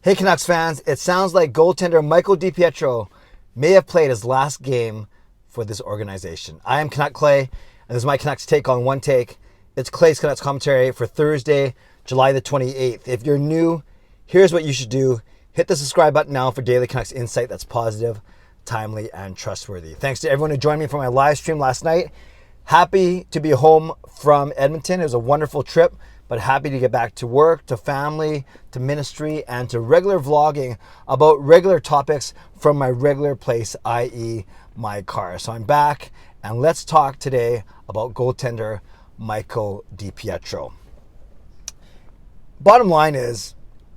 Hey Canucks fans, it sounds like goaltender Michael DiPietro may have played his last game for this organization. I am Canuck Clay, and this is my Canucks take on One Take. It's Clay's Canucks commentary for Thursday, July the 28th. If you're new, here's what you should do. Hit the subscribe button now for daily Canucks insight that's positive, timely, and trustworthy. Thanks to everyone who joined me for my live stream last night. Happy to be home from Edmonton. It was a wonderful trip, but happy to get back to work, to family, to ministry, and to regular vlogging about regular topics from my regular place, i.e. my car. So I'm back, and let's talk today about goaltender Michael DiPietro. Bottom line is,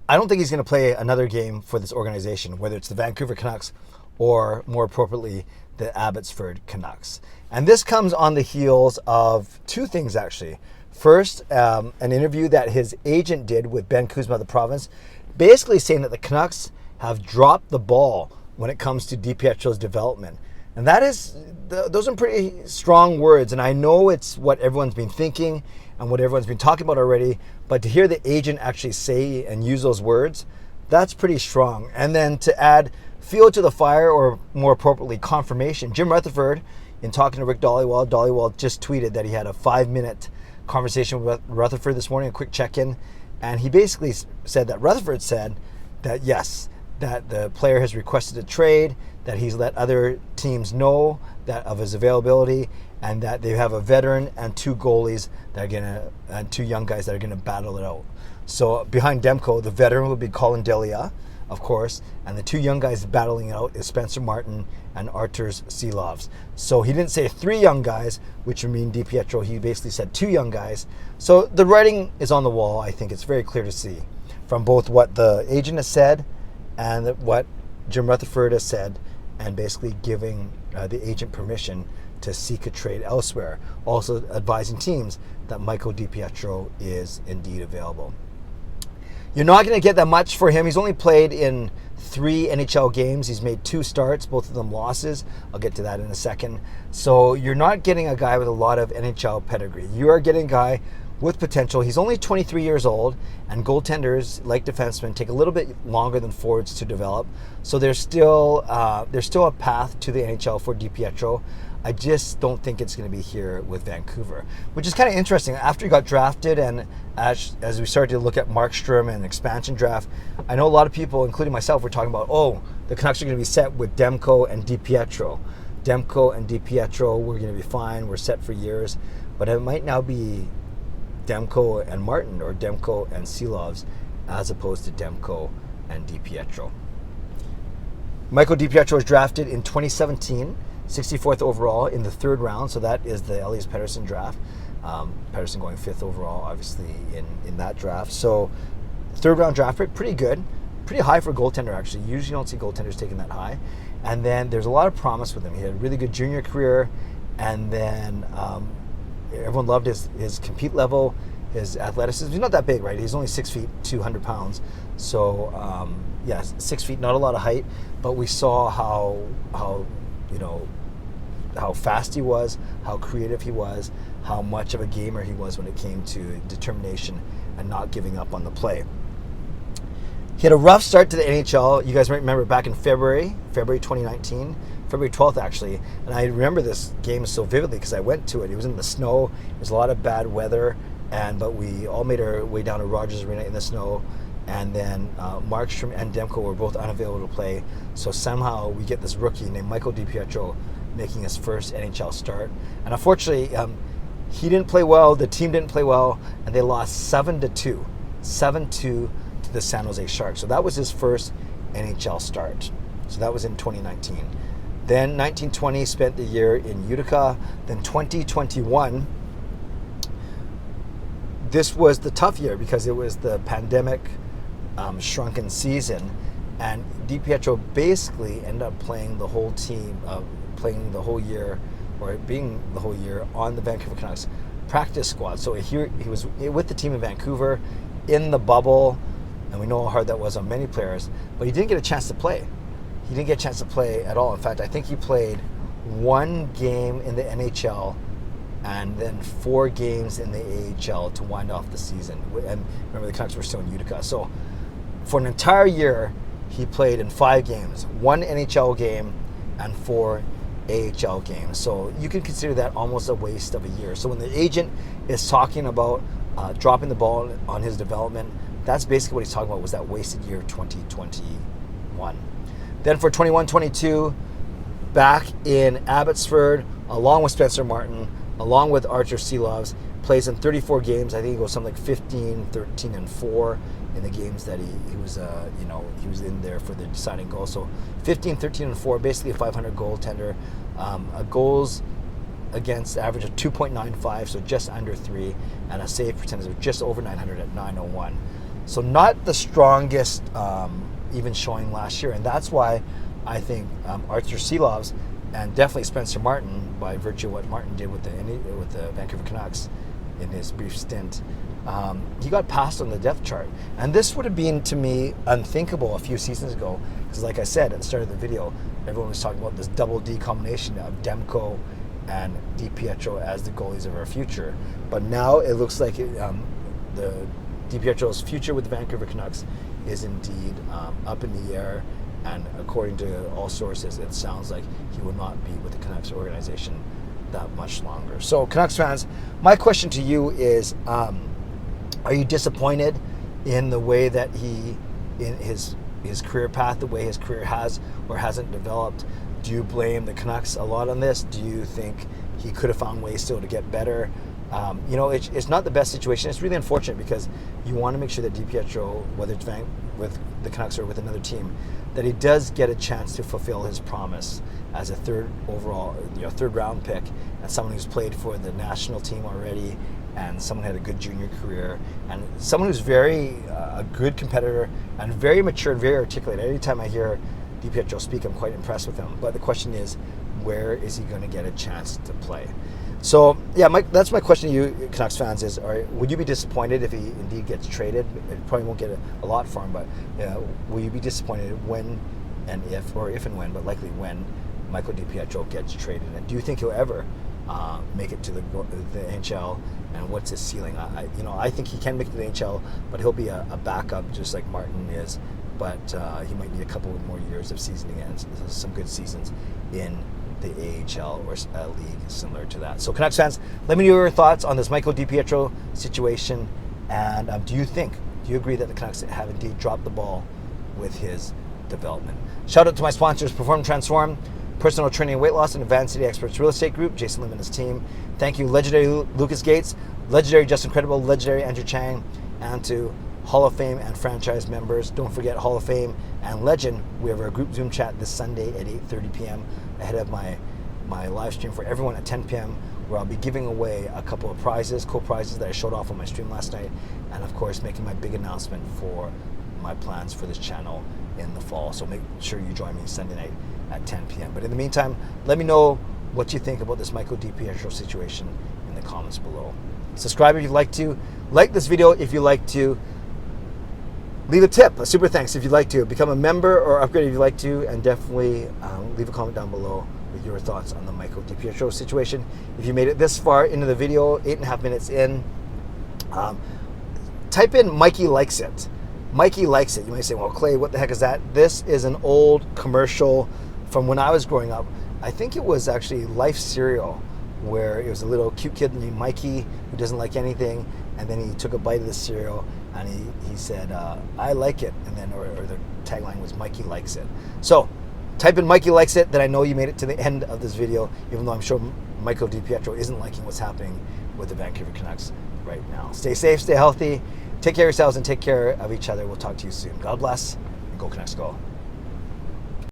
I don't think he's going to play another game for this organization, whether it's the Vancouver Canucks or, more appropriately, the Abbotsford Canucks. And this comes on the heels of two things, actually. First, an interview that his agent did with Ben Kuzma of the Province, basically saying that the Canucks have dropped the ball when it comes to DiPietro's development. And that is, those are pretty strong words. And I know it's what everyone's been thinking and what everyone's been talking about already. But to hear the agent actually say and use those words, that's pretty strong. And then to add fuel to the fire, or more appropriately, confirmation. Jim Rutherford, in talking to Rick Dollywall just tweeted that he had a 5-minute conversation with Rutherford this morning, a quick check-in, and he basically said that Rutherford said that yes, that the player has requested a trade, that he's let other teams know that of his availability, and that they have a veteran and two goalies that are and two young guys that are gonna battle it out. So behind Demko, the veteran would be Colin Delia, of course, and the two young guys battling it out is Spencer Martin and Arturs Silovs. So he didn't say three young guys, which would mean DiPietro. He basically said two young guys. So the writing is on the wall. I think it's very clear to see from both what the agent has said and what Jim Rutherford has said, and basically giving the agent permission to seek a trade elsewhere. Also advising teams that Michael DiPietro is indeed available. You're not going to get that much for him. He's only played in 3 NHL games. He's made 2 starts, both of them losses. I'll get to that in a second. So you're not getting a guy with a lot of NHL pedigree. You are getting a guy with potential. He's only 23 years old, and goaltenders, like defensemen, take a little bit longer than forwards to develop. So there's still a path to the NHL for DiPietro. I just don't think it's going to be here with Vancouver, which is kind of interesting. After he got drafted, and as we started to look at Markstrom and expansion draft, I know a lot of people, including myself, were talking about, the Canucks are going to be set with Demko and DiPietro. Demko and DiPietro, we're going to be fine. We're set for years. But it might now be Demko and Martin, or Demko and Silovs, as opposed to Demko and DiPietro. Michael DiPietro was drafted in 2017. 64th overall in the 3rd round, so that is the Elias Pettersson draft. Pettersson going 5th overall, obviously, in that draft. So 3rd round draft pick, pretty good. Pretty high for a goaltender, actually. Usually you don't see goaltenders taking that high. And then there's a lot of promise with him. He had a really good junior career, and then everyone loved his compete level, his athleticism. He's not that big, right? He's only 6 feet, 200 pounds. So, 6 feet, not a lot of height, but we saw how fast he was, how creative he was, how much of a gamer he was when it came to determination and not giving up on the play. He had a rough start to the NHL. You guys might remember back in February 2019, February 12th actually, and I remember this game so vividly because I went to it. It was in the snow. There was a lot of bad weather, but we all made our way down to Rogers Arena in the snow. And then Markstrom and Demko were both unavailable to play. So somehow we get this rookie named Michael DiPietro making his first NHL start. And unfortunately, he didn't play well, the team didn't play well, and they lost 7-2. 7-2 to the San Jose Sharks. So that was his first NHL start. So that was in 2019. Then 1920 spent the year in Utica. Then 2021, this was the tough year because it was the pandemic shrunken season, and DiPietro basically ended up playing the whole team, playing the whole year, or being the whole year on the Vancouver Canucks practice squad. So he was with the team in Vancouver in the bubble, and we know how hard that was on many players, but he didn't get a chance to play. He didn't get a chance to play at all. In fact, I think he played 1 game in the NHL and then 4 games in the AHL to wind off the season. And remember, the Canucks were still in Utica. So For an entire year, he played in 5 games, 1 NHL game and 4 AHL games. So you can consider that almost a waste of a year. So when the agent is talking about dropping the ball on his development, that's basically what he's talking about, was that wasted year 2021. Then for 21-22, back in Abbotsford, along with Spencer Martin, along with Artur Silovs, plays in 34 games. I think he goes something like 15, 13, and 4 in the games that he was he was in there for the deciding goal. So 15, 13, and 4, basically a 500 goaltender. A goals against average of 2.95, so just under 3, and a save percentage of just over 900 at 901. So not the strongest even showing last year, and that's why I think Artur Silovs and definitely Spencer Martin, by virtue of what Martin did with the Vancouver Canucks in his brief stint, he got passed on the depth chart. And this would have been, to me, unthinkable a few seasons ago, because like I said at the start of the video, everyone was talking about this double D combination of Demko and DiPietro as the goalies of our future. But now it looks like the DiPietro's future with the Vancouver Canucks is indeed up in the air. And according to all sources, it sounds like he will not be with the Canucks organization that much longer. So, Canucks fans, my question to you is, are you disappointed in the way that in his career path, the way his career has or hasn't developed? Do you blame the Canucks a lot on this? Do you think he could have found ways still to get better? It's not the best situation. It's really unfortunate, because you want to make sure that DiPietro, whether it's with the Canucks or with another team, that he does get a chance to fulfill his promise as a third round pick, and someone who's played for the national team already, and someone who had a good junior career, and someone who's very a good competitor and very mature and very articulate. Anytime I hear DiPietro speak, I'm quite impressed with him. But the question is, where is he going to get a chance to play? So, yeah, that's my question to you, Canucks fans, is, would you be disappointed if he indeed gets traded? It probably won't get a lot for him, but will you be disappointed when and if, or if and when, but likely when, Michael DiPietro gets traded? And do you think he'll ever make it to the NHL? And what's his ceiling? I think he can make it to the NHL, but he'll be a backup just like Martin is. But he might need a couple more years of seasoning and some good seasons in the AHL or a league similar to that. So, Canucks fans, let me know your thoughts on this Michael DiPietro situation. And do you agree that the Canucks have indeed dropped the ball with his development? Shout out to my sponsors, Perform Transform, personal training and weight loss, and Advanced City Experts Real Estate Group, Jason Lim and his team. Thank you, legendary Lucas Gates, legendary Justin Credible, legendary Andrew Chang, and to Hall of Fame and franchise members. Don't forget, Hall of Fame and Legend, we have our group Zoom chat this Sunday at 8:30 p.m. ahead of my live stream for everyone at 10 p.m. where I'll be giving away a couple of prizes, cool prizes that I showed off on my stream last night, and of course making my big announcement for my plans for this channel in the fall. So make sure you join me Sunday night at 10 p.m. But in the meantime, let me know what you think about this Michael DiPietro situation in the comments below. Subscribe if you'd like to. Like this video if you'd like to. Leave a tip, a super thanks if you'd like to. Become a member or upgrade if you'd like to. And definitely leave a comment down below with your thoughts on the Michael DiPietro situation. If you made it this far into the video, 8.5 minutes in, type in Mikey Likes It. Mikey Likes It. You might say, well, Clay, what the heck is that? This is an old commercial from when I was growing up. I think it was actually Life Cereal, where it was a little cute kid named Mikey who doesn't like anything, and then he took a bite of the cereal and he said, I like it, and then or the tagline was Mikey Likes It. So type in Mikey Likes It, then I know you made it to the end of this video, even though I'm sure Michael DiPietro isn't liking what's happening with the Vancouver Canucks right now. Stay safe, stay healthy, take care of yourselves, and take care of each other. We'll talk to you soon. God bless, and go Canucks go.